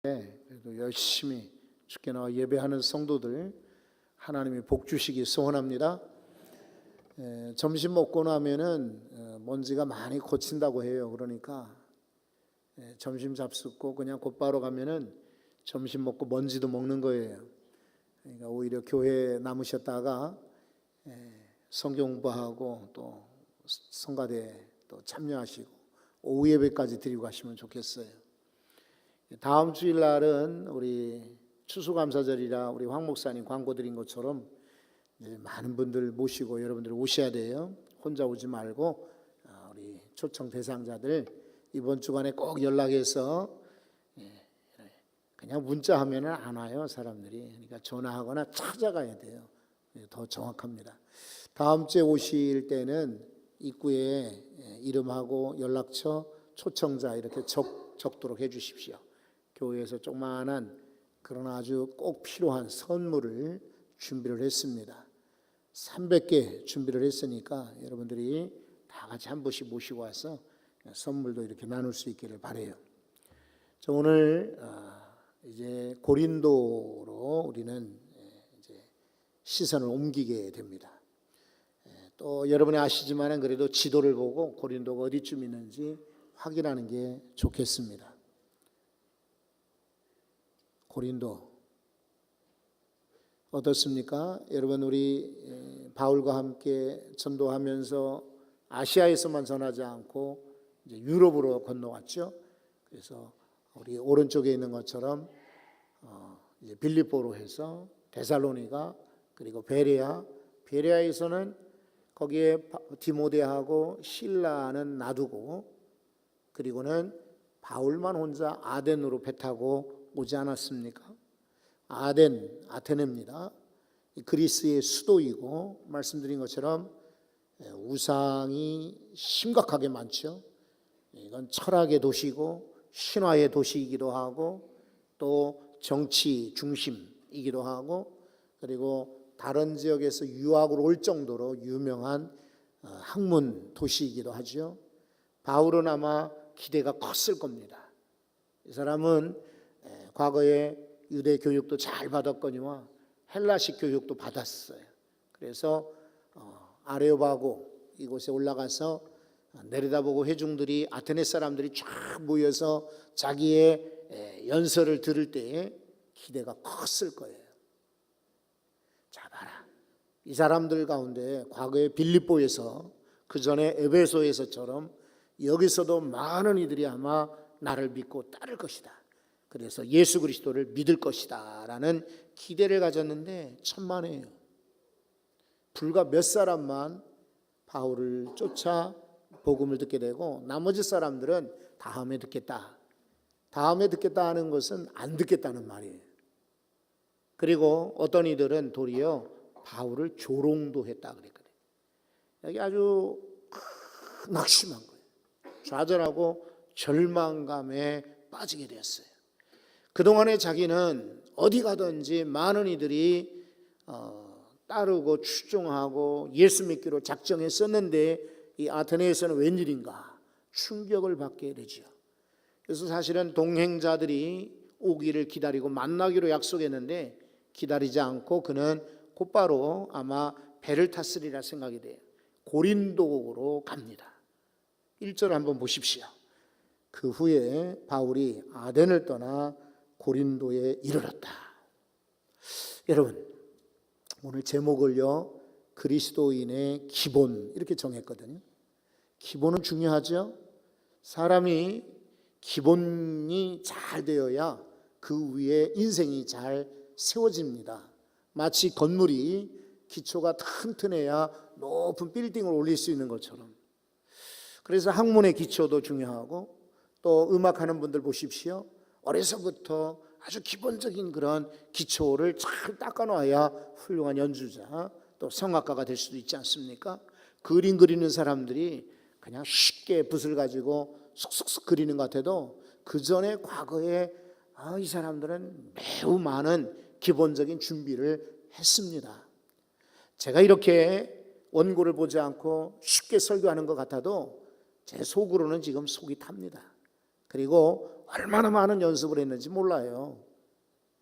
그래도 열심히 주께 나와 예배하는 성도들 하나님이 복 주시기 소원합니다. 점심 먹고 나면은 먼지가 많이 고친다고 해요. 그러니까 점심 잡숫고 그냥 곧바로 가면은 점심 먹고 먼지도 먹는 거예요. 그러니까 오히려 교회에 남으셨다가 성경 공부하고 또 성가대 또 참여하시고 오후 예배까지 드리고 가시면 좋겠어요. 다음 주일날은 우리 추수감사절이라 우리 황 목사님 광고 드린 것처럼 많은 분들 모시고 여러분들 오셔야 돼요. 혼자 오지 말고 우리 초청 대상자들 이번 주간에 꼭 연락해서 그냥 문자하면 안 와요 사람들이. 그러니까 전화하거나 찾아가야 돼요. 더 정확합니다. 다음 주에 오실 때는 입구에 이름하고 연락처 초청자 이렇게 적도록 해 주십시오. 교회에서 조그마한 그러나 아주 꼭 필요한 선물을 준비를 했습니다. 300개 준비를 했으니까 여러분들이 다 같이 한 분씩 모시고 와서 선물도 이렇게 나눌 수 있기를 바라요. 저 오늘 이제 고린도로 우리는 이제 시선을 옮기게 됩니다. 또 여러분이 아시지만은 그래도 지도를 보고 고린도가 어디쯤 있는지 확인하는 게 좋겠습니다. 고린도 어떻습니까? 여러분 우리 바울과 함께 전도하면서 아시아에서만 전하지 않고 이제 유럽으로 건너왔죠. 그래서 우리 오른쪽에 있는 것처럼 이제 빌립보로 해서 데살로니가 그리고 베레아에서는 거기에 디모데하고 실라는 놔두고 그리고는 바울만 혼자 아덴으로 배 타고 오지 않았습니까? 아테네입니다. 그리스의 수도이고 말씀드린 것처럼 우상이 심각하게 많죠. 이건 철학의 도시고 신화의 도시이기도 하고 또 정치 중심이기도 하고 그리고 다른 지역에서 유학으로 올 정도로 유명한 학문 도시이기도 하죠. 바울은 아마 기대가 컸을 겁니다. 이 사람은 과거에 유대 교육도 잘 받았거니와 헬라식 교육도 받았어요. 그래서 아레오바고 이곳에 올라가서 내려다보고 회중들이 아테네 사람들이 쫙 모여서 자기의 연설을 들을 때에 기대가 컸을 거예요. 자 봐라, 이 사람들 가운데 과거에 빌립보에서 그 전에 에베소에서처럼 여기서도 많은 이들이 아마 나를 믿고 따를 것이다. 그래서 예수 그리스도를 믿을 것이다 라는 기대를 가졌는데 천만에요. 불과 몇 사람만 바울을 쫓아 복음을 듣게 되고 나머지 사람들은 다음에 듣겠다. 다음에 듣겠다 하는 것은 안 듣겠다는 말이에요. 그리고 어떤 이들은 도리어 바울을 조롱도 했다 그랬거든요. 여기 아주 낙심한 거예요. 좌절하고 절망감에 빠지게 되었어요. 그동안에 자기는 어디 가든지 많은 이들이 따르고 추종하고 예수 믿기로 작정했었는데 이 아테네에서는 웬일인가 충격을 받게 되죠. 그래서 사실은 동행자들이 오기를 기다리고 만나기로 약속했는데 기다리지 않고 그는 곧바로 아마 배를 탔으리라 생각이 돼요. 고린도로 갑니다. 1절 한번 보십시오. 그 후에 바울이 아덴을 떠나 고린도에 이르렀다. 여러분 오늘 제목을요 그리스도인의 기본 이렇게 정했거든요. 기본은 중요하죠. 사람이 기본이 잘 되어야 그 위에 인생이 잘 세워집니다. 마치 건물이 기초가 튼튼해야 높은 빌딩을 올릴 수 있는 것처럼. 그래서 학문의 기초도 중요하고 또 음악하는 분들 보십시오. 어려서부터 아주 기본적인 그런 기초를 잘 닦아놔야 훌륭한 연주자 또 성악가가 될 수도 있지 않습니까? 그림 그리는 사람들이 그냥 쉽게 붓을 가지고 쏙쏙쏙 그리는 것 같아도 그 전에 과거에 이 사람들은 매우 많은 기본적인 준비를 했습니다. 제가 이렇게 원고를 보지 않고 쉽게 설교하는 것 같아도 제 속으로는 지금 속이 탑니다. 그리고 얼마나 많은 연습을 했는지 몰라요.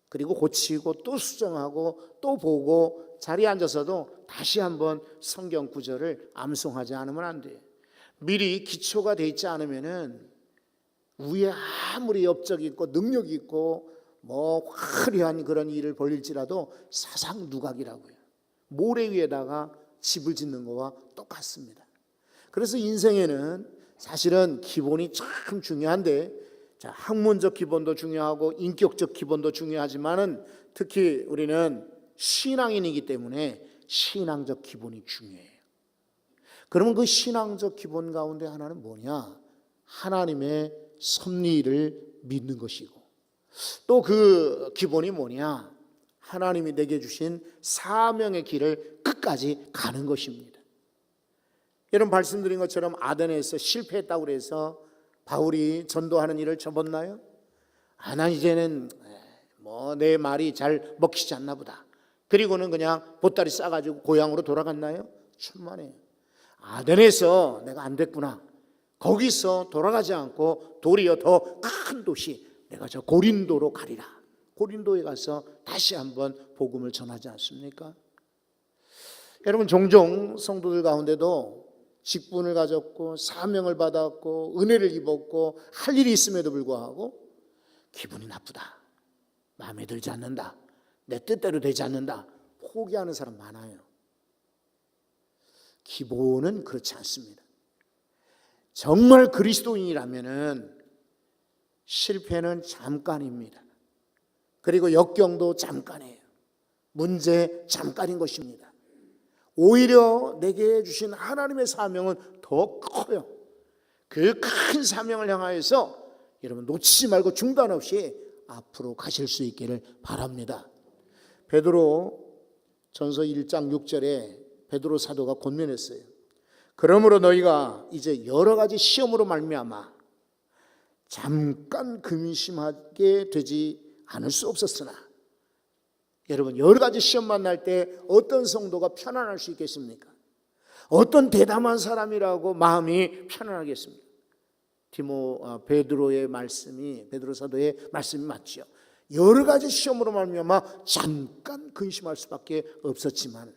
그리고 고치고 또 수정하고 또 보고 자리에 앉아서도 다시 한번 성경 구절을 암송하지 않으면 안 돼요. 미리 기초가 돼 있지 않으면은 위에 아무리 업적이 있고 능력이 있고 뭐 화려한 그런 일을 벌릴지라도 사상 누각이라고요. 모래 위에다가 집을 짓는 거와 똑같습니다. 그래서 인생에는 사실은 기본이 참 중요한데, 자, 학문적 기본도 중요하고 인격적 기본도 중요하지만은 특히 우리는 신앙인이기 때문에 신앙적 기본이 중요해요. 그러면 그 신앙적 기본 가운데 하나는 뭐냐? 하나님의 섭리를 믿는 것이고, 또 그 기본이 뭐냐? 하나님이 내게 주신 사명의 길을 끝까지 가는 것입니다. 여러분 말씀드린 것처럼 아덴에서 실패했다고 해서 바울이 전도하는 일을 접었나요? 난 이제는 뭐 내 말이 잘 먹히지 않나 보다. 그리고는 그냥 보따리 싸가지고 고향으로 돌아갔나요? 천만에요. 아덴에서 내가 안 됐구나. 거기서 돌아가지 않고 도리어 더 큰 도시, 내가 저 고린도로 가리라. 고린도에 가서 다시 한번 복음을 전하지 않습니까? 여러분 종종 성도들 가운데도 직분을 가졌고 사명을 받았고 은혜를 입었고 할 일이 있음에도 불구하고 기분이 나쁘다, 마음에 들지 않는다, 내 뜻대로 되지 않는다, 포기하는 사람 많아요. 기본은 그렇지 않습니다. 정말 그리스도인이라면은 실패는 잠깐입니다. 그리고 역경도 잠깐이에요. 문제 잠깐인 것입니다. 오히려 내게 주신 하나님의 사명은 더 커요. 그 큰 사명을 향하여서 여러분 놓치지 말고 중단 없이 앞으로 가실 수 있기를 바랍니다. 베드로 전서 1장 6절에 베드로 사도가 권면했어요. 그러므로 너희가 이제 여러 가지 시험으로 말미암아 잠깐 근심하게 되지 않을 수 없었으나, 여러분 여러 가지 시험 만날 때 어떤 성도가 편안할 수 있겠습니까? 어떤 대담한 사람이라고 마음이 편안하겠습니까? 베드로의 말씀이, 베드로 사도의 말씀이 맞죠. 여러 가지 시험으로 말미암아 잠깐 근심할 수밖에 없었지만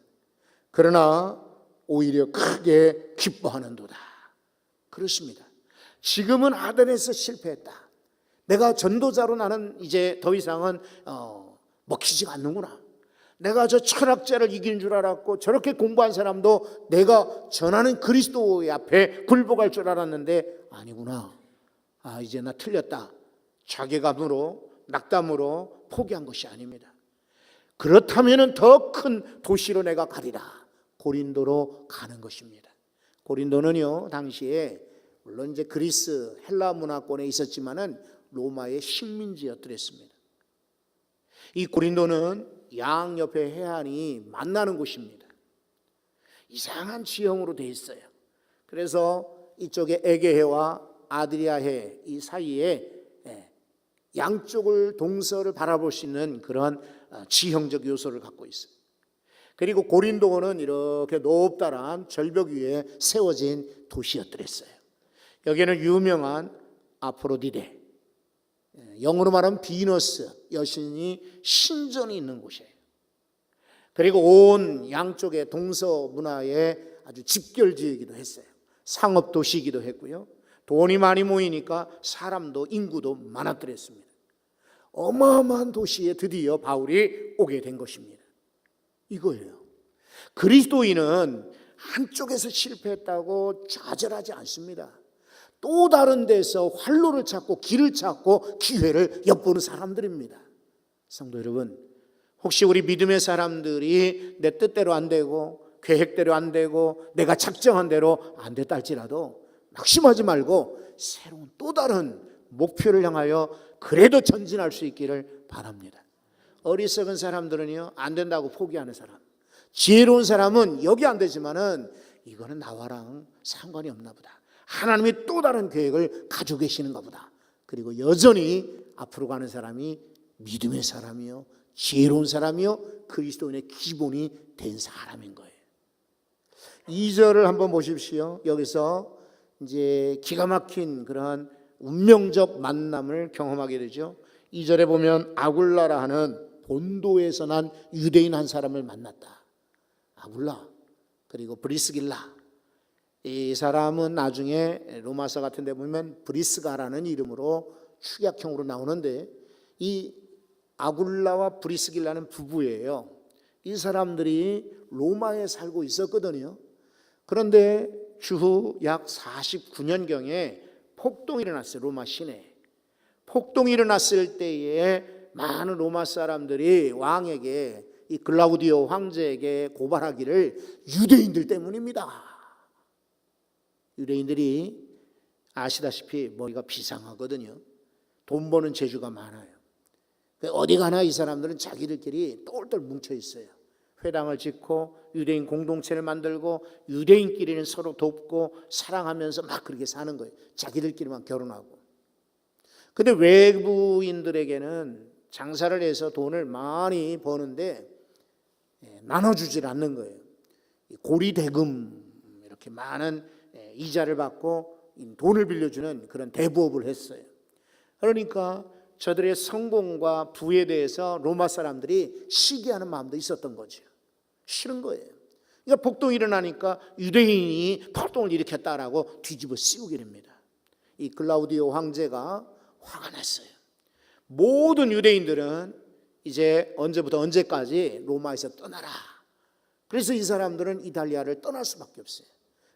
그러나 오히려 크게 기뻐하는도다. 그렇습니다. 지금은 아덴에서 실패했다. 내가 전도자로 나는 이제 더 이상은 먹히지가 않는구나. 내가 저 철학자를 이긴 줄 알았고 저렇게 공부한 사람도 내가 전하는 그리스도의 앞에 굴복할 줄 알았는데 아니구나. 이제 나 틀렸다. 자괴감으로, 낙담으로 포기한 것이 아닙니다. 그렇다면 더 큰 도시로 내가 가리라. 고린도로 가는 것입니다. 고린도는요, 당시에 물론 이제 그리스 헬라 문화권에 있었지만은 로마의 식민지였더랬습니다. 이 고린도는 양옆의 해안이 만나는 곳입니다. 이상한 지형으로 되어 있어요. 그래서 이쪽에 에게해와 아드리아해 이 사이에 양쪽을 동서를 바라볼 수 있는 그런 지형적 요소를 갖고 있어요. 그리고 고린도는 이렇게 높다란 절벽 위에 세워진 도시였더랬어요. 여기는 유명한 아프로디데, 영어로 말하면 비너스 여신이 신전이 있는 곳이에요. 그리고 온 양쪽의 동서 문화의 아주 집결지이기도 했어요. 상업 도시이기도 했고요. 돈이 많이 모이니까 사람도 인구도 많았더랬습니다. 어마어마한 도시에 드디어 바울이 오게 된 것입니다. 이거예요. 그리스도인은 한쪽에서 실패했다고 좌절하지 않습니다. 또 다른 데서 활로를 찾고 길을 찾고 기회를 엿보는 사람들입니다. 성도 여러분, 혹시 우리 믿음의 사람들이 내 뜻대로 안 되고 계획대로 안 되고 내가 작정한 대로 안 됐다 할지라도 낙심하지 말고 새로운 또 다른 목표를 향하여 그래도 전진할 수 있기를 바랍니다. 어리석은 사람들은요, 안 된다고 포기하는 사람, 지혜로운 사람은 여기 안 되지만은 이거는 나와랑 상관이 없나 보다, 하나님이 또 다른 계획을 가지고 계시는가 보다, 그리고 여전히 앞으로 가는 사람이 믿음의 사람이요, 지혜로운 사람이요, 그리스도인의 기본이 된 사람인 거예요. 2절을 한번 보십시오. 여기서 이제 기가 막힌 그런 운명적 만남을 경험하게 되죠. 2절에 보면 아굴라라 하는 본도에서 난 유대인 한 사람을 만났다. 아굴라 그리고 브리스길라, 이 사람은 나중에 로마서 같은 데 보면 브리스가라는 이름으로 축약형으로 나오는데, 이 아굴라와 브리스길라는 부부예요. 이 사람들이 로마에 살고 있었거든요. 그런데 주후 약 49년경에 폭동이 일어났어요. 로마 시내에 폭동이 일어났을 때에 많은 로마 사람들이 왕에게, 이 글라우디오 황제에게 고발하기를 유대인들 때문입니다. 유대인들이 아시다시피 머리가 비상하거든요. 돈 버는 재주가 많아요. 어디 가나 이 사람들은 자기들끼리 똘똘 뭉쳐 있어요. 회당을 짓고 유대인 공동체를 만들고 유대인끼리는 서로 돕고 사랑하면서 막 그렇게 사는 거예요. 자기들끼리만 결혼하고. 근데 외부인들에게는 장사를 해서 돈을 많이 버는데 나눠주질 않는 거예요. 고리대금 이렇게 많은 이자를 받고 돈을 빌려주는 그런 대부업을 했어요. 그러니까 저들의 성공과 부에 대해서 로마 사람들이 시기하는 마음도 있었던 거죠. 싫은 거예요. 그러니까 폭동이 일어나니까 유대인이 폭동을 일으켰다라고 뒤집어 씌우게 됩니다. 이 글라우디오 황제가 화가 났어요. 모든 유대인들은 이제 언제부터 언제까지 로마에서 떠나라. 그래서 이 사람들은 이탈리아를 떠날 수밖에 없어요.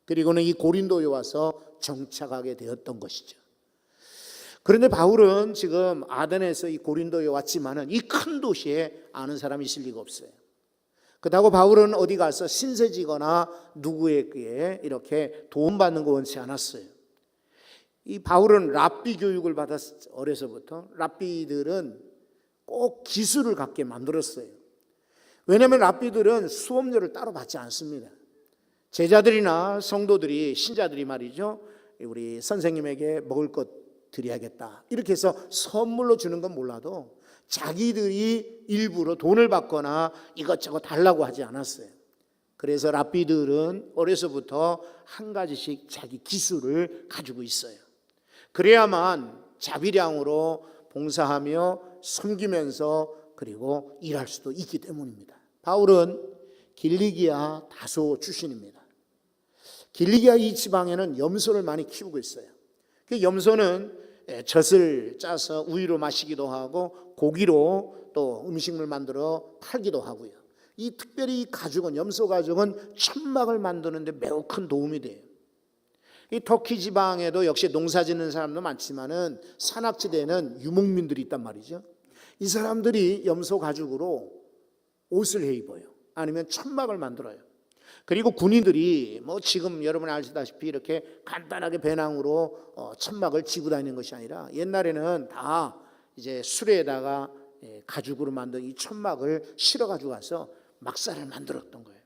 그리고는 이 고린도에 와서 정착하게 되었던 것이죠. 그런데 바울은 지금 아덴에서 이 고린도에 왔지만은 이 큰 도시에 아는 사람이 있을 리가 없어요. 그렇다고 바울은 어디 가서 신세지거나 누구에게 이렇게 도움받는 거 원치 않았어요. 이 바울은 랍비 교육을 받았어요. 어려서부터 랍비들은 꼭 기술을 갖게 만들었어요. 왜냐하면 랍비들은 수업료를 따로 받지 않습니다. 제자들이나 성도들이, 신자들이 말이죠, 우리 선생님에게 먹을 것 드려야겠다 이렇게 해서 선물로 주는 건 몰라도 자기들이 일부러 돈을 받거나 이것저것 달라고 하지 않았어요. 그래서 랍비들은 어려서부터 한 가지씩 자기 기술을 가지고 있어요. 그래야만 자비량으로 봉사하며 섬기면서 그리고 일할 수도 있기 때문입니다. 바울은 길리기아 다소 출신입니다. 길리기아 이 지방에는 염소를 많이 키우고 있어요. 그 염소는 젖을 짜서 우유로 마시기도 하고 고기로 또 음식물 만들어 팔기도 하고요. 이 특별히 이 가죽은, 염소 가죽은 천막을 만드는데 매우 큰 도움이 돼요. 이 터키 지방에도 역시 농사 짓는 사람도 많지만은 산악지대에는 유목민들이 있단 말이죠. 이 사람들이 염소 가죽으로 옷을 해 입어요. 아니면 천막을 만들어요. 그리고 군인들이 뭐 지금 여러분 아시다시피 이렇게 간단하게 배낭으로 천막을 지고 다니는 것이 아니라 옛날에는 다 이제 수레에다가 가죽으로 만든 이 천막을 실어 가지고 가서 막사를 만들었던 거예요.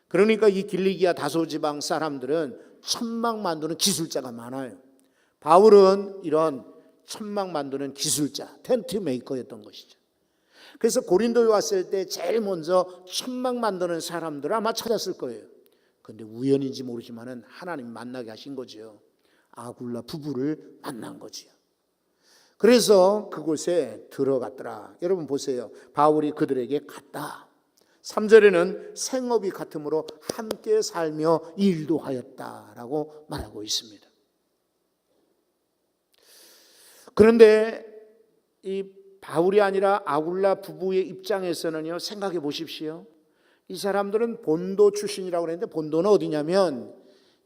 그러니까 이 길리기아 다소지방 사람들은 천막 만드는 기술자가 많아요. 바울은 이런 천막 만드는 기술자, 텐트 메이커였던 것이죠. 그래서 고린도에 왔을 때 제일 먼저 천막 만드는 사람들을 아마 찾았을 거예요. 그런데 우연인지 모르지만은 하나님 만나게 하신 거죠. 아굴라 부부를 만난 거죠. 그래서 그곳에 들어갔더라. 여러분 보세요. 바울이 그들에게 갔다. 3절에는 생업이 같으므로 함께 살며 일도 하였다라고 말하고 있습니다. 그런데 이 바울이 아니라 아굴라 부부의 입장에서는요, 생각해 보십시오. 이 사람들은 본도 출신이라고 그랬는데 본도는 어디냐면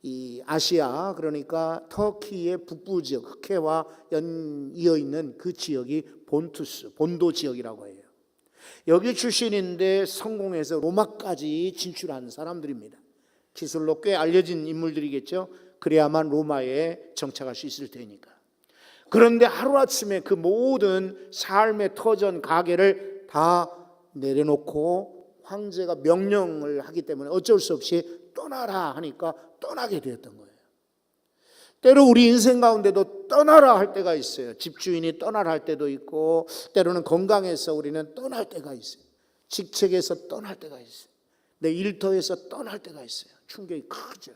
이 아시아, 그러니까 터키의 북부 지역, 흑해와 연이어 있는 그 지역이 본투스, 본도 지역이라고 해요. 여기 출신인데 성공해서 로마까지 진출한 사람들입니다. 기술로 꽤 알려진 인물들이겠죠. 그래야만 로마에 정착할 수 있을 테니까. 그런데 하루아침에 그 모든 삶의 터전 가게를 다 내려놓고 황제가 명령을 하기 때문에 어쩔 수 없이 떠나라 하니까 떠나게 되었던 거예요. 때로 우리 인생 가운데도 떠나라 할 때가 있어요. 집주인이 떠나라 할 때도 있고, 때로는 건강해서 우리는 떠날 때가 있어요. 직책에서 떠날 때가 있어요. 내 일터에서 떠날 때가 있어요. 충격이 크죠.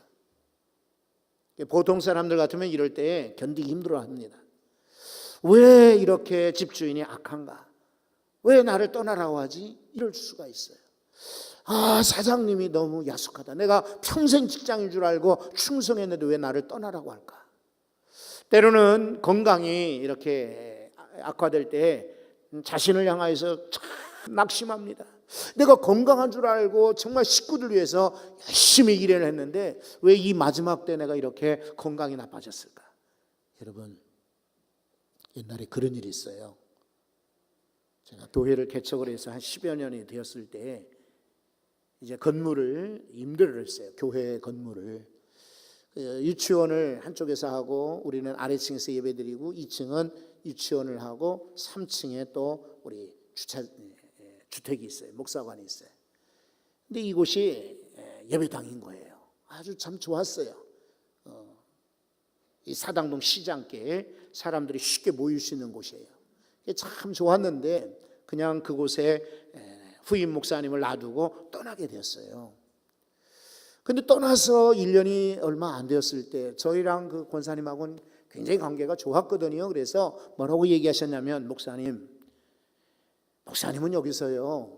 보통 사람들 같으면 이럴 때 견디기 힘들어합니다. 왜 이렇게 집주인이 악한가? 왜 나를 떠나라고 하지? 이럴 수가 있어요. 사장님이 너무 야속하다. 내가 평생 직장인 줄 알고 충성했는데 왜 나를 떠나라고 할까? 때로는 건강이 이렇게 악화될 때 자신을 향해서 참 낙심합니다. 내가 건강한 줄 알고 정말 식구들 위해서 열심히 일을 했는데 왜 이 마지막 때 내가 이렇게 건강이 나빠졌을까? 여러분, 옛날에 그런 일이 있어요. 제가 교회를 개척을 해서 한 10여 년이 되었을 때 이제 건물을 임대를 했어요. 교회 건물을. 유치원을 한쪽에서 하고 우리는 아래층에서 예배드리고 2층은 유치원을 하고 3층에 또 우리 주택이 있어요. 목사관이 있어요. 근데 이곳이 예배당인 거예요. 아주 참 좋았어요. 이 사당동 시장께 사람들이 쉽게 모일 수 있는 곳이에요. 참 좋았는데 그냥 그곳에 후임 목사님을 놔두고 떠나게 되었어요. 근데 떠나서 1년이 얼마 안 되었을 때 저희랑 그 권사님하고는 굉장히 관계가 좋았거든요. 그래서 뭐라고 얘기하셨냐면, 목사님은 여기서요,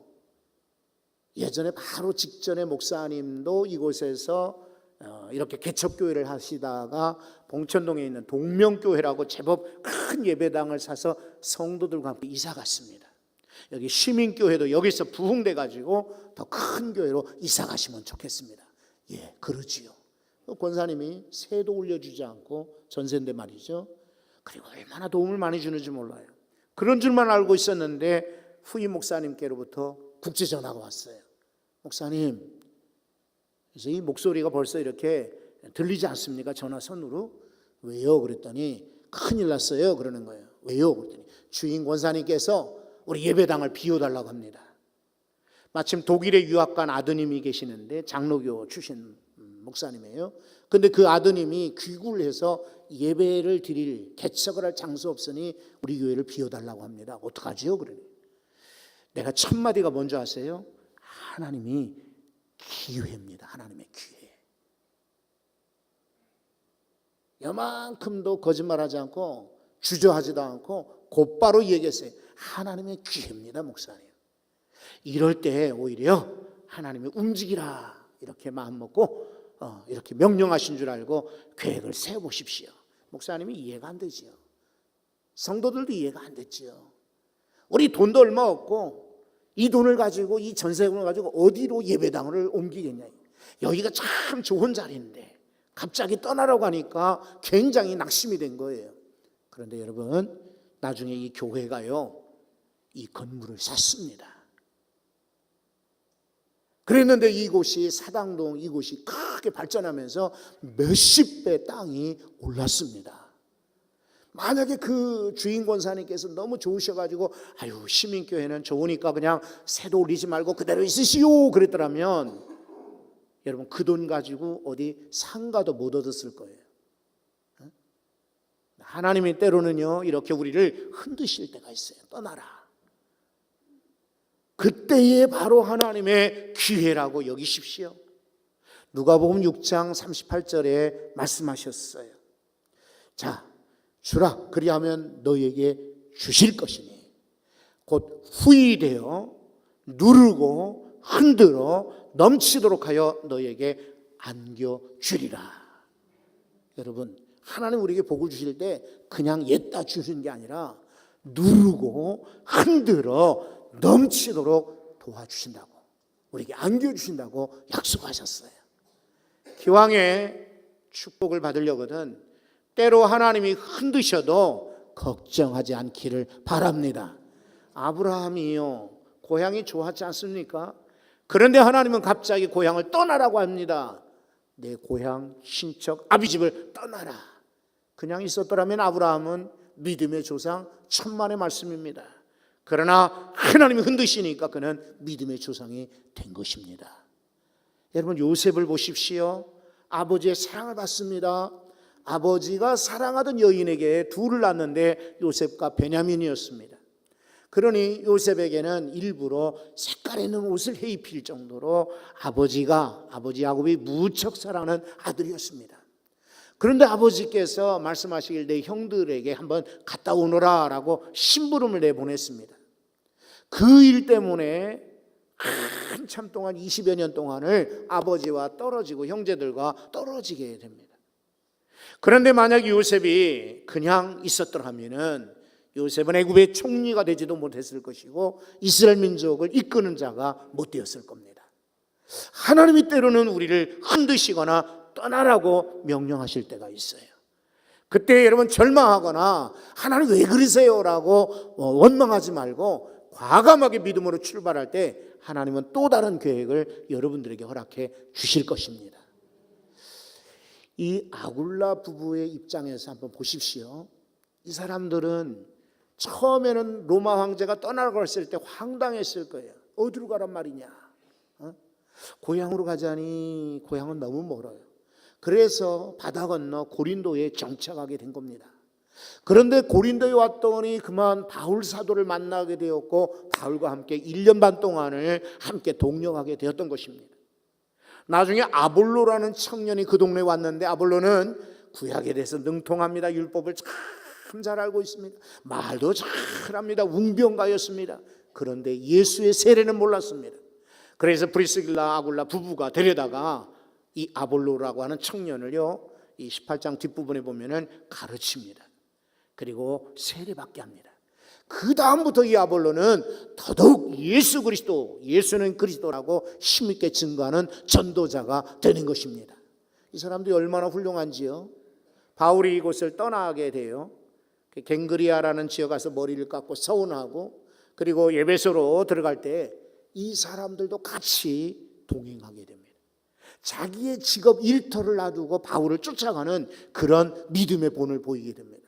예전에 바로 직전에 목사님도 이곳에서 이렇게 개척교회를 하시다가 봉천동에 있는 동명교회라고 제법 큰 예배당을 사서 성도들과 함께 이사 갔습니다. 여기 시민교회도 여기서 부흥돼 가지고 더 큰 교회로 이사 가시면 좋겠습니다. 예, 그러지요. 권사님이 세도 올려주지 않고 전세인데 말이죠. 그리고 얼마나 도움을 많이 주는지 몰라요. 그런 줄만 알고 있었는데 후임 목사님께로부터 국제전화가 왔어요. 목사님, 그래서 이 목소리가 벌써 이렇게 들리지 않습니까? 전화선으로. 왜요? 그랬더니 큰일 났어요. 그러는 거예요. 왜요? 그랬더니 주인 권사님께서 우리 예배당을 비워달라고 합니다. 마침 독일에 유학 간 아드님이 계시는데 장로교 출신 목사님이에요. 근데 그 아드님이 귀국을 해서 예배를 드릴, 개척을 할 장소 없으니 우리 교회를 비워달라고 합니다. 어떡하지요? 그러니 내가 첫 마디가 뭔지 아세요? 하나님이 기회입니다. 하나님의 기회. 요만큼도 거짓말하지 않고 주저하지도 않고 곧바로 얘기했어요. 하나님의 기회입니다, 목사님. 이럴 때 오히려 하나님이 움직이라 이렇게 마음 먹고 이렇게 명령하신 줄 알고 계획을 세워보십시오. 목사님이 이해가 안 되지요. 성도들도 이해가 안 됐지요. 우리 돈도 얼마 없고 이 돈을 가지고, 이 전세금을 가지고 어디로 예배당을 옮기겠냐. 여기가 참 좋은 자리인데 갑자기 떠나라고 하니까 굉장히 낙심이 된 거예요. 그런데 여러분, 나중에 이 교회가요, 이 건물을 샀습니다. 그랬는데 이곳이 사당동, 이곳이 크게 발전하면서 몇십 배 땅이 올랐습니다. 만약에 그 주인 권사님께서 너무 좋으셔가지고 시민교회는 좋으니까 그냥 세도 올리지 말고 그대로 있으시오 그랬더라면 여러분, 그 돈 가지고 어디 상가도 못 얻었을 거예요. 하나님이 때로는요 이렇게 우리를 흔드실 때가 있어요. 떠나라. 그때에 바로 하나님의 기회라고 여기십시오. 누가복음 6장 38절에 말씀하셨어요. 자, 주라, 그리하면 너에게 주실 것이니 곧 후히되어 누르고 흔들어 넘치도록 하여 너에게 안겨주리라. 여러분, 하나님 우리에게 복을 주실 때 그냥 옛다 주시는 게 아니라 누르고 흔들어 넘치도록 도와주신다고, 우리에게 안겨주신다고 약속하셨어요. 기왕에 축복을 받으려거든 때로 하나님이 흔드셔도 걱정하지 않기를 바랍니다. 아브라함이요, 고향이 좋았지 않습니까? 그런데 하나님은 갑자기 고향을 떠나라고 합니다. 내 고향, 친척, 아비집을 떠나라. 그냥 있었더라면 아브라함은 믿음의 조상, 천만의 말씀입니다. 그러나 하나님이 흔드시니까 그는 믿음의 조상이 된 것입니다. 여러분, 요셉을 보십시오. 아버지의 사랑을 받습니다. 아버지가 사랑하던 여인에게 둘을 낳았는데 요셉과 베냐민이었습니다. 그러니 요셉에게는 일부러 색깔 있는 옷을 해입힐 정도로 아버지 야곱이 무척 사랑하는 아들이었습니다. 그런데 아버지께서 말씀하시길 내 형들에게 한번 갔다 오너라 라고 심부름을 내보냈습니다. 그 일 때문에 한참 동안 20여 년 동안을 아버지와 떨어지고 형제들과 떨어지게 됩니다. 그런데 만약 요셉이 그냥 있었더라면은 요셉은 애굽의 총리가 되지도 못했을 것이고 이스라엘 민족을 이끄는 자가 못 되었을 겁니다. 하나님이 때로는 우리를 흔드시거나 떠나라고 명령하실 때가 있어요. 그때 여러분 절망하거나 하나님 왜 그러세요? 라고 원망하지 말고 과감하게 믿음으로 출발할 때 하나님은 또 다른 계획을 여러분들에게 허락해 주실 것입니다. 이 아굴라 부부의 입장에서 한번 보십시오. 이 사람들은 처음에는 로마 황제가 떠나라고 했을 때 황당했을 거예요. 어디로 가란 말이냐? 고향으로 가자니 고향은 너무 멀어요. 그래서 바다 건너 고린도에 정착하게 된 겁니다. 그런데 고린도에 왔더니 그만 바울 사도를 만나게 되었고 바울과 함께 1년 반 동안을 함께 동역하게 되었던 것입니다. 나중에 아볼로라는 청년이 그 동네에 왔는데 아볼로는 구약에 대해서 능통합니다. 율법을 참 잘 알고 있습니다. 말도 잘합니다. 웅변가였습니다. 그런데 예수의 세례는 몰랐습니다. 그래서 브리스길라 아굴라 부부가 데려다가 이 아볼로라고 하는 청년을요, 이 18장 뒷부분에 보면은 가르칩니다. 그리고 세례받게 합니다. 그 다음부터 이 아볼로는 더더욱 예수 그리스도, 예수는 그리스도라고 힘있게 증거하는 전도자가 되는 것입니다. 이 사람들이 얼마나 훌륭한지요. 바울이 이곳을 떠나게 돼요. 갱그리아라는 지역 가서 머리를 깎고 서운하고, 그리고 에베소로 들어갈 때 이 사람들도 같이 동행하게 됩니다. 자기의 직업 일터를 놔두고 바울을 쫓아가는 그런 믿음의 본을 보이게 됩니다.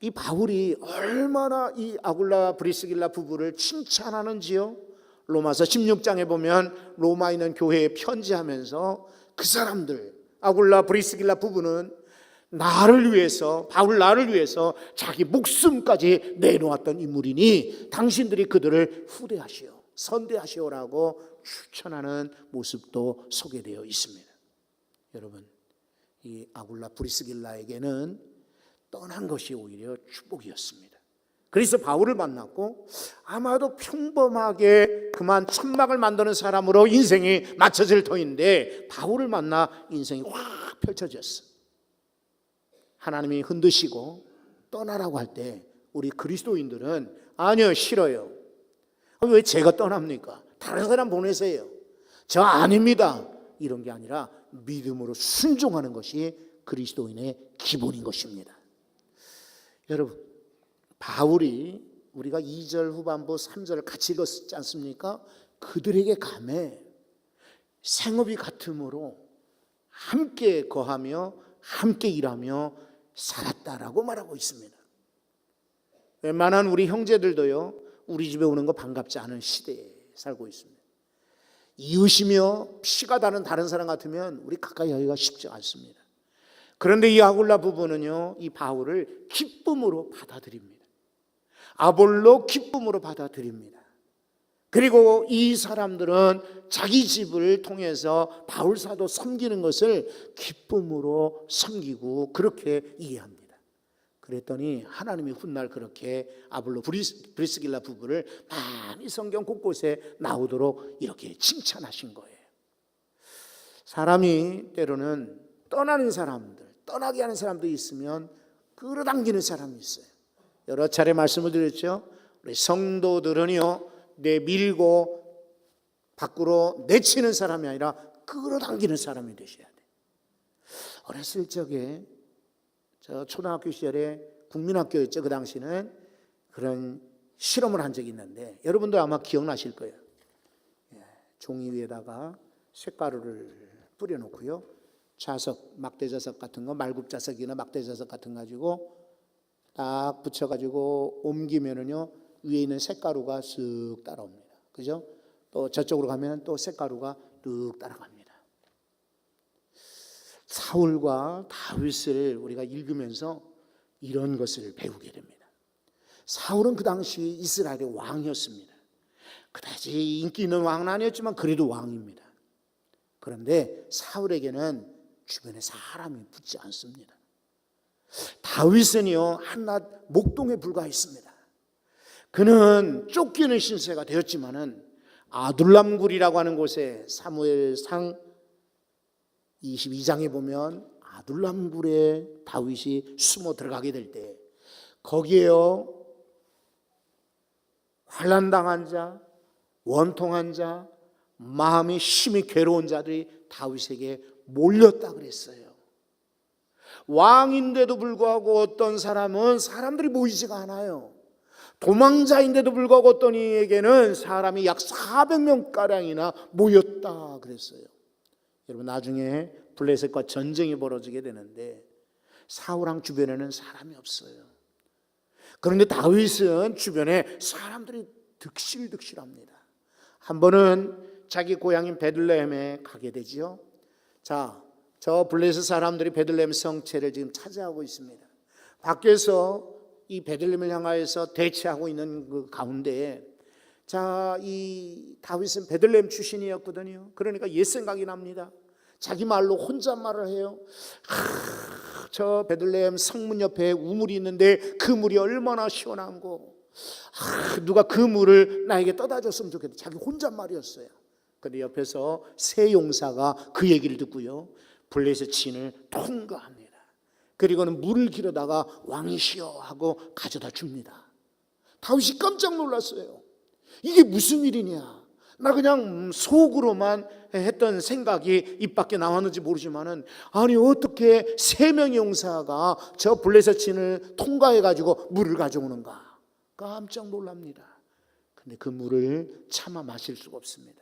이 바울이 얼마나 이 아굴라 브리스길라 부부를 칭찬하는지요. 로마서 16장에 보면 로마에 있는 교회에 편지하면서 그 사람들, 아굴라 브리스길라 부부는 나를 위해서, 바울 나를 위해서 자기 목숨까지 내놓았던 인물이니 당신들이 그들을 후대하시오, 선대하시오라고 추천하는 모습도 소개되어 있습니다. 여러분, 이 아굴라 브리스길라에게는 떠난 것이 오히려 축복이었습니다. 그래서 바울을 만났고 아마도 평범하게 그만 천막을 만드는 사람으로 인생이 맞춰질 터인데 바울을 만나 인생이 확 펼쳐졌어. 하나님이 흔드시고 떠나라고 할 때 우리 그리스도인들은 아니요, 싫어요. 왜 제가 떠납니까? 다른 사람 보내세요. 저 아닙니다. 이런 게 아니라 믿음으로 순종하는 것이 그리스도인의 기본인 것입니다. 여러분, 바울이 우리가 2절 후반부 3절을 같이 읽었지 않습니까? 그들에게 감해 생업이 같으므로 함께 거하며 함께 일하며 살았다라고 말하고 있습니다. 웬만한 우리 형제들도요, 우리 집에 오는 거 반갑지 않은 시대에 살고 있습니다. 이웃이며 피가 다른 다른 사람 같으면 우리 가까이 하기가 쉽지 않습니다. 그런데 이 아굴라 부부는요, 이 바울을 기쁨으로 받아들입니다. 아볼로 기쁨으로 받아들입니다. 그리고 이 사람들은 자기 집을 통해서 바울 사도 섬기는 것을 기쁨으로 섬기고 그렇게 이해합니다. 그랬더니 하나님이 훗날 그렇게 아볼로 브리스길라 부부를 많이 성경 곳곳에 나오도록 이렇게 칭찬하신 거예요. 사람이 때로는 떠나는 사람들, 떠나게 하는 사람도 있으면 끌어당기는 사람이 있어요. 여러 차례 말씀을 드렸죠. 우리 성도들은요, 내밀고 밖으로 내치는 사람이 아니라 끌어당기는 사람이 되셔야 돼요. 어렸을 적에 저 초등학교 시절에 국민학교였죠. 그 당시는 그런 실험을 한 적이 있는데 여러분들 아마 기억나실 거예요. 종이 위에다가 쇳가루를 뿌려놓고요, 자석, 막대자석 같은 거, 말굽자석이나 막대자석 같은 거 가지고 딱 붙여가지고 옮기면은요, 위에 있는 쇳가루가 쓱 따라옵니다. 그죠? 또 저쪽으로 가면 또 쇳가루가 뚝 따라갑니다. 사울과 다윗을 우리가 읽으면서 이런 것을 배우게 됩니다. 사울은 그 당시 이스라엘의 왕이었습니다. 그다지 인기 있는 왕은 아니었지만 그래도 왕입니다. 그런데 사울에게는 주변에 사람이 붙지 않습니다. 다윗은요 한낱 목동에 불과했습니다. 그는 쫓기는 신세가 되었지만은 아둘람굴이라고 하는 곳에 사무엘상 22장에 보면 아둘람굴에 다윗이 숨어 들어가게 될 때 거기에요 환난당한 자, 원통한 자, 마음이 심히 괴로운 자들이 다윗에게 몰렸다 그랬어요. 왕인데도 불구하고 어떤 사람은 사람들이 모이지가 않아요. 도망자인데도 불구하고 어떤 이에게는 사람이 약 400명가량이나 모였다 그랬어요. 여러분 나중에 블레셋과 전쟁이 벌어지게 되는데 사울왕 주변에는 사람이 없어요. 그런데 다윗은 주변에 사람들이 득실득실합니다. 한 번은 자기 고향인 베들레헴에 가게 되지요. 자, 저 블레셋 사람들이 베들레헴 성체를 지금 차지하고 있습니다. 밖에서 이 베들레헴을 향하여서 대치하고 있는 그 가운데 자, 이 다윗은 베들레헴 출신이었거든요. 그러니까 옛 생각이 납니다. 자기 말로 혼잣말을 해요. 저 베들레헴 성문 옆에 우물이 있는데 그 물이 얼마나 시원한고 누가 그 물을 나에게 떠다 줬으면 좋겠다. 자기 혼잣말이었어요. 그런데 옆에서 세 용사가 그 얘기를 듣고요 블레셋 진을 통과합니다. 그리고는 물을 길어다가 왕이시여 하고 가져다 줍니다. 다윗이 깜짝 놀랐어요. 이게 무슨 일이냐. 나 그냥 속으로만 했던 생각이 입 밖에 나왔는지 모르지만은 아니 어떻게 세 명의 용사가 저 블레셋 진을 통과해가지고 물을 가져오는가. 깜짝 놀랍니다. 근데 그 물을 차마 마실 수가 없습니다.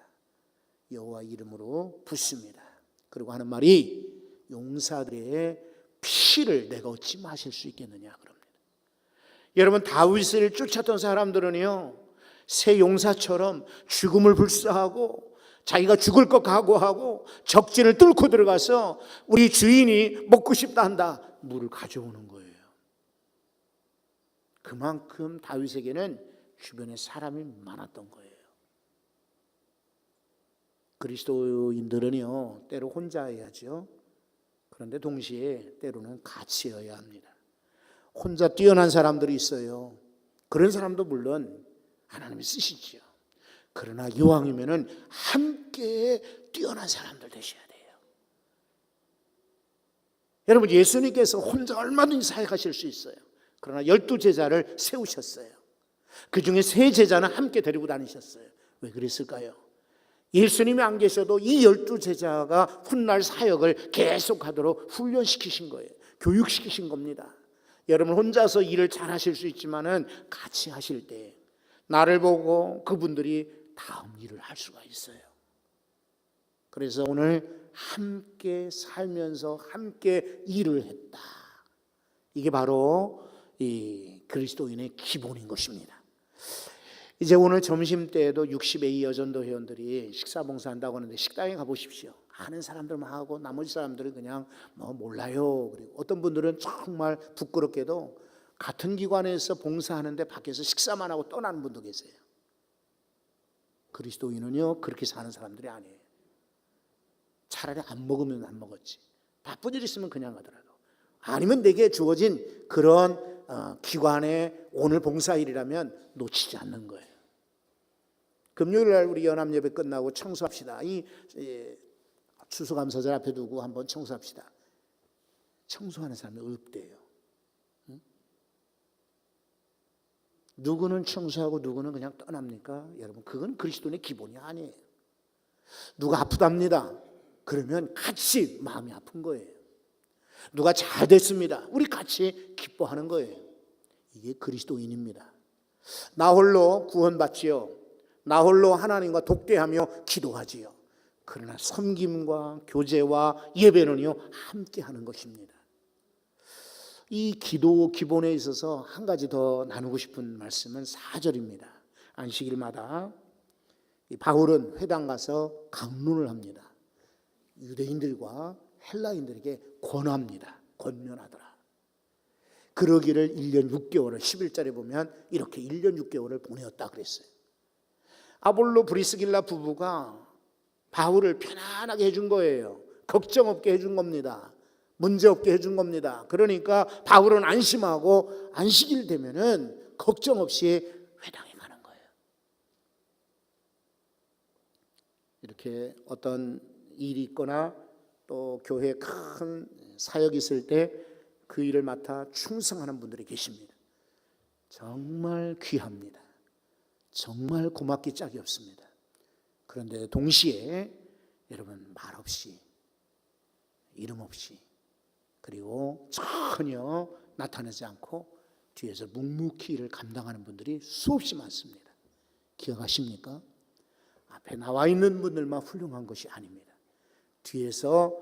여호와 이름으로 붓습니다. 그리고 하는 말이 용사들의 피를 내가 어찌 마실 수 있겠느냐 그럽니다. 여러분 다윗을 쫓았던 사람들은요 새 용사처럼 죽음을 불사하고 자기가 죽을 것 각오하고 적진을 뚫고 들어가서 우리 주인이 먹고 싶다 한다 물을 가져오는 거예요. 그만큼 다윗에게는 주변에 사람이 많았던 거예요. 그리스도인들은요 때로 혼자 해야죠. 그런데 동시에 때로는 같이 해야 합니다. 혼자 뛰어난 사람들이 있어요. 그런 사람도 물론 하나님이 쓰시지요. 그러나 이왕이면은 함께 뛰어난 사람들 되셔야 돼요. 여러분 예수님께서 혼자 얼마든지 사역하실 수 있어요. 그러나 12제자를 세우셨어요. 그 중에 3제자는 함께 데리고 다니셨어요. 왜 그랬을까요? 예수님이 안 계셔도 이 12제자가 훗날 사역을 계속하도록 훈련시키신 거예요. 교육시키신 겁니다. 여러분 혼자서 일을 잘 하실 수 있지만은 같이 하실 때 나를 보고 그분들이 다음 일을 할 수가 있어요. 그래서 오늘 함께 살면서 함께 일을 했다. 이게 바로 이 그리스도인의 기본인 것입니다. 이제 오늘 점심때에도 60의 여전도 회원들이 식사 봉사한다고 하는데 식당에 가보십시오. 아는 사람들만 하고 나머지 사람들은 그냥 몰라요. 그리고 어떤 분들은 정말 부끄럽게도 같은 기관에서 봉사하는데 밖에서 식사만 하고 떠나는 분도 계세요. 그리스도인은요 그렇게 사는 사람들이 아니에요. 차라리 안 먹으면 안 먹었지. 바쁜 일 있으면 그냥 가더라도 아니면 내게 주어진 그런 기관의 오늘 봉사일이라면 놓치지 않는 거예요. 금요일날 우리 연합예배 끝나고 청소합시다. 이 추수감사절 앞에 두고 한번 청소합시다. 청소하는 사람이 없대요. 응? 누구는 청소하고 누구는 그냥 떠납니까? 여러분 그건 그리스도인의 기본이 아니에요. 누가 아프답니다. 그러면 같이 마음이 아픈 거예요. 누가 잘 됐습니다. 우리 같이 기뻐하는 거예요. 이게 그리스도인입니다. 나 홀로 구원받지요. 나 홀로 하나님과 독대하며 기도하지요. 그러나 섬김과 교제와 예배는요 함께 하는 것입니다. 이 기도 기본에 있어서 한 가지 더 나누고 싶은 말씀은 4절입니다. 안식일마다 바울은 회당 가서 강론을 합니다. 유대인들과 헬라인들에게 권합니다. 권면하더라. 그러기를 1년 6개월을 11절에 보면 이렇게 1년 6개월을 보내었다 그랬어요. 아볼로 브리스길라 부부가 바울을 편안하게 해준 거예요. 걱정 없게 해준 겁니다. 문제 없게 해준 겁니다. 그러니까 바울은 안심하고 안식일 되면은 걱정 없이 회당에 가는 거예요. 이렇게 어떤 일이 있거나 또 교회에 큰 사역이 있을 때 그 일을 맡아 충성하는 분들이 계십니다. 정말 귀합니다. 정말 고맙기 짝이 없습니다. 그런데 동시에 여러분 말 없이 이름 없이 그리고 전혀 나타나지 않고 뒤에서 묵묵히 일을 감당하는 분들이 수없이 많습니다. 기억하십니까? 앞에 나와 있는 분들만 훌륭한 것이 아닙니다. 뒤에서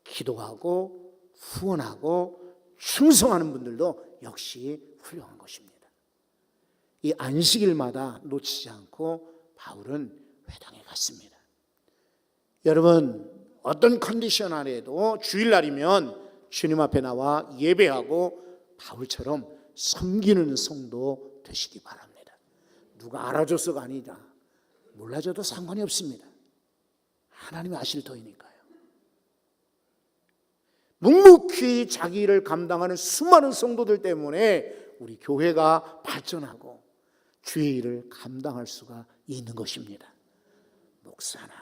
기도하고 후원하고 충성하는 분들도 역시 훌륭한 것입니다. 이 안식일마다 놓치지 않고 바울은 회당에 갔습니다. 여러분 어떤 컨디션 안에도 주일날이면 주님 앞에 나와 예배하고 바울처럼 섬기는 성도 되시기 바랍니다. 누가 알아줘서가 아니라 몰라줘도 상관이 없습니다. 하나님이 아실 터이니까요. 묵묵히 자기 일을 감당하는 수많은 성도들 때문에 우리 교회가 발전하고 주의 일을 감당할 수가 있는 것입니다. 목사나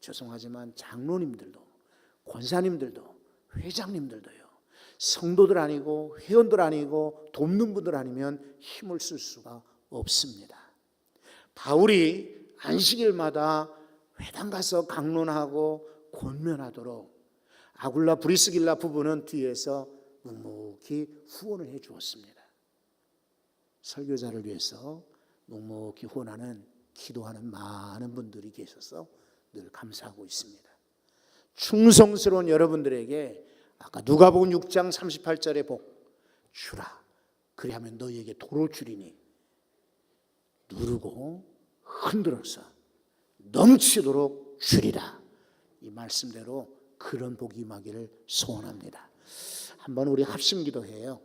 죄송하지만 장로님들도 권사님들도 회장님들도요. 성도들 아니고 회원들 아니고 돕는 분들 아니면 힘을 쓸 수가 없습니다. 바울이 안식일마다 회당 가서 강론하고 권면하도록 아굴라 브리스길라 부부는 뒤에서 묵묵히 후원을 해 주었습니다. 설교자를 위해서 묵묵히 후원하는 기도하는 많은 분들이 계셔서 늘 감사하고 있습니다. 충성스러운 여러분들에게 아까 누가복음 6장 38절의 복 주라 그리하면 너희에게 도로 주리니 누르고 흔들어서 넘치도록 주리라. 이 말씀대로 그런 복이 임하기를 소원합니다. 한번 우리 합심 기도해요.